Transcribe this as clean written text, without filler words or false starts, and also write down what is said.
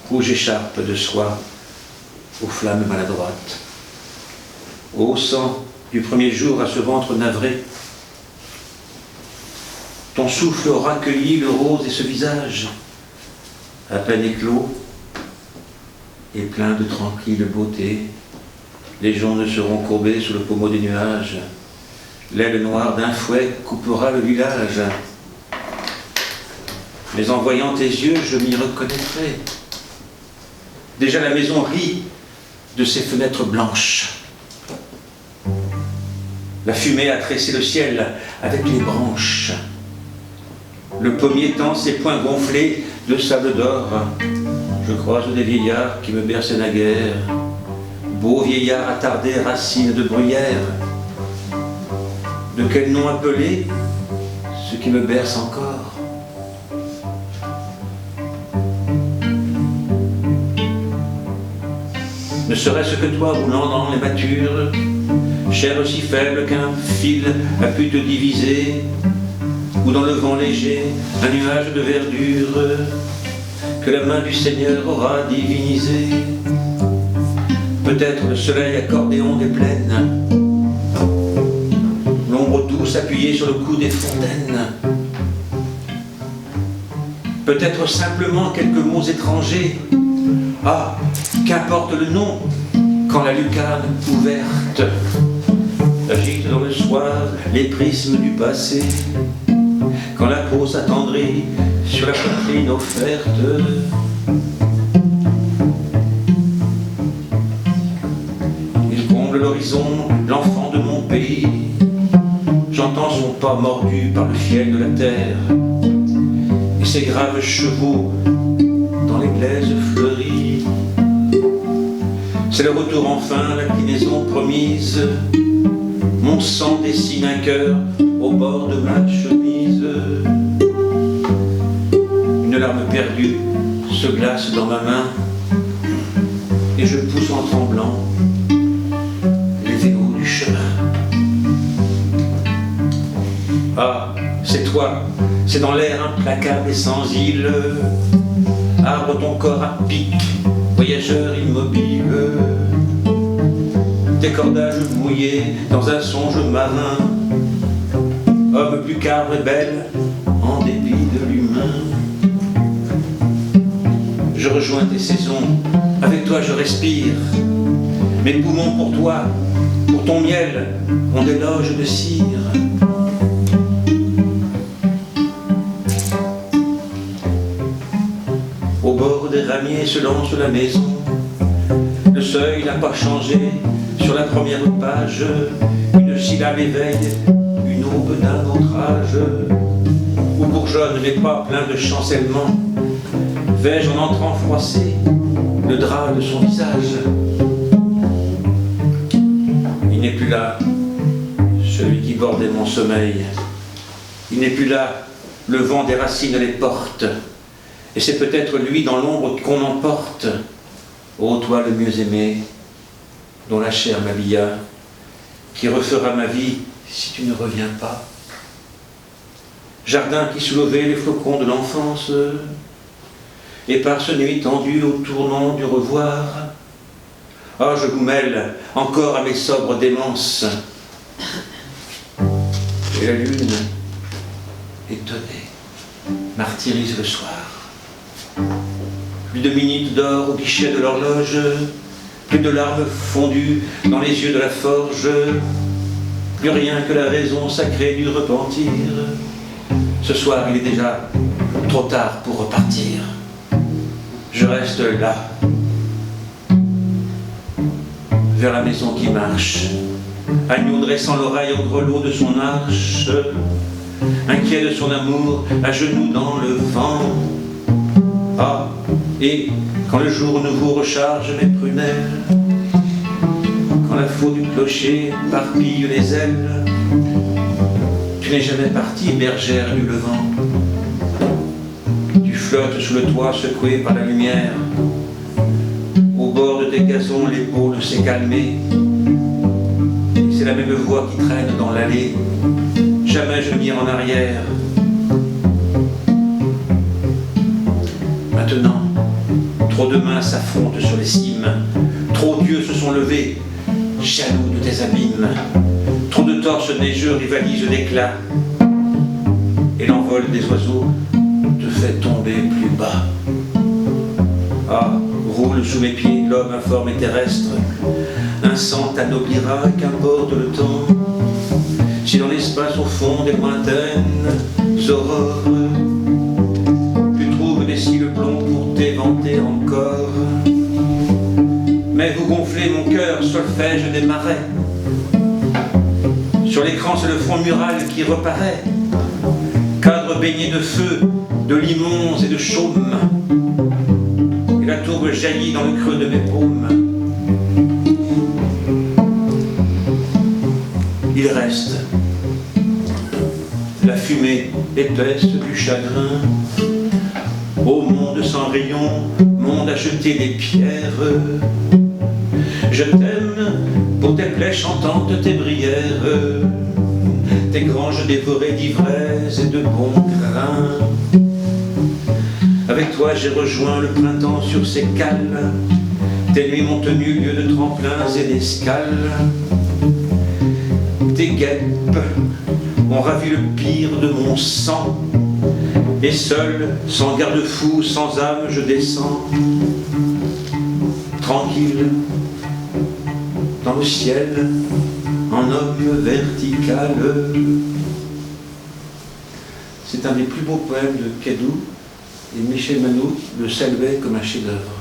rouge écharpe de soie, aux flammes maladroites. Ô sang du premier jour à ce ventre navré, ton souffle aura cueilli le rose et ce visage, à peine éclos et plein de tranquille beauté. Les joncs seront courbés sous le pommeau des nuages, l'aile noire d'un fouet coupera le village. Mais en voyant tes yeux, je m'y reconnaîtrai. Déjà la maison rit de ses fenêtres blanches. La fumée a tressé le ciel avec les branches. Le pommier tend ses poings gonflés de sable d'or. Je croise des vieillards qui me berçaient naguère. Beaux vieillards attardés, racines de bruyère. De quel nom appeler ce qui me berce encore? Ne serait-ce que toi roulant dans les mâtures, chair aussi faible qu'un fil a pu te diviser, ou dans le vent léger, un nuage de verdure que la main du Seigneur aura divinisé. Peut-être le soleil accordéon des plaines, l'ombre douce appuyée sur le cou des fontaines. Peut-être simplement quelques mots étrangers. Ah, qu'importe le nom, quand la lucarne ouverte agite dans le soir les prismes du passé, quand la peau s'attendrit sur la poitrine offerte. Il comble l'horizon, l'enfant de mon pays. J'entends son pas mordu par le fiel de la terre et ses graves chevaux dans les glaises fleuries. C'est le retour enfin, l'inclinaison promise. Mon sang dessine un cœur au bord de ma chemise. Une larme perdue se glace dans ma main et je pousse en tremblant les verrous du chemin. Ah, c'est toi, c'est dans l'air implacable et sans île. Arbre ton corps à pic, voyageur immobile. Tes cordages mouillés dans un songe marin. Homme plus qu'arbre et belle, en dépit de l'humain. Je rejoins tes saisons, avec toi je respire. Mes poumons pour toi, pour ton miel, ont des loges de cire. Au bord des ramiers se lance la maison. Le seuil n'a pas changé sur la première page. Une syllabe éveille une aube d'un autre âge. Où bourgeonnent les pas pleins de chancellement. Vais-je en entrant froisser le drap de son visage? Il n'est plus là, celui qui bordait mon sommeil. Il n'est plus là, le vent des racines les porte. Et c'est peut-être lui dans l'ombre qu'on emporte. Ô toi le mieux aimé, dont la chair m'habilla, qui refera ma vie si tu ne reviens pas. Jardin qui soulevait les flocons de l'enfance, éparse nuit tendue au tournant du revoir. Ah, je vous mêle encore à mes sobres démences. Et la lune, étonnée, martyrise le soir. Plus de minutes d'or au guichet de l'horloge, plus de larmes fondues dans les yeux de la forge, plus rien que la raison sacrée du repentir. Ce soir, il est déjà trop tard pour repartir. Je reste là, vers la maison qui marche, agneau dressant l'oreille au grelot de son arche, inquiet de son amour, à genoux dans le vent. Ah, et quand le jour nouveau recharge mes prunelles, quand la faux du clocher parpille les ailes, tu n'es jamais partie, bergère du levant. Tu flottes sous le toit secoué par la lumière. Au bord de tes gazons, l'épaule s'est calmée. Et c'est la même voix qui traîne dans l'allée. Jamais je mire en arrière. Maintenant, Trop de mains s'affrontent sur les cimes, trop d'yeux se sont levés, jaloux de tes abîmes. Trop de torses neigeux rivalisent d'éclat, et l'envol des oiseaux te fait tomber plus bas. Ah, roule sous mes pieds l'homme informe et terrestre, un sang t'anoblira, qu'importe le temps. Si dans l'espace au fond des lointaines aurores, tu trouves des cils blonds pour t'éventer encore. Mais vous gonflez mon cœur, solfège des marais. Sur l'écran c'est le front mural qui reparaît, cadre baigné de feu, de limons et de chaume. Et la tourbe jaillit dans le creux de mes paumes. Il reste la fumée épaisse du chagrin. Ô monde sans rayon, monde à jeter des pierres. Je t'aime pour tes plaies chantantes, tes brières, tes granges dévorées d'ivresse et de bon grain. Avec toi j'ai rejoint le printemps sur ses cales, tes nuits m'ont tenu lieu de tremplins et d'escales. Tes guêpes ont ravi le pire de mon sang, et seul, sans garde-fou, sans âme, je descends, tranquille, dans le ciel, en homme vertical. C'est un des plus beaux poèmes de Quédou, et Michel Manou le saluait comme un chef-d'œuvre.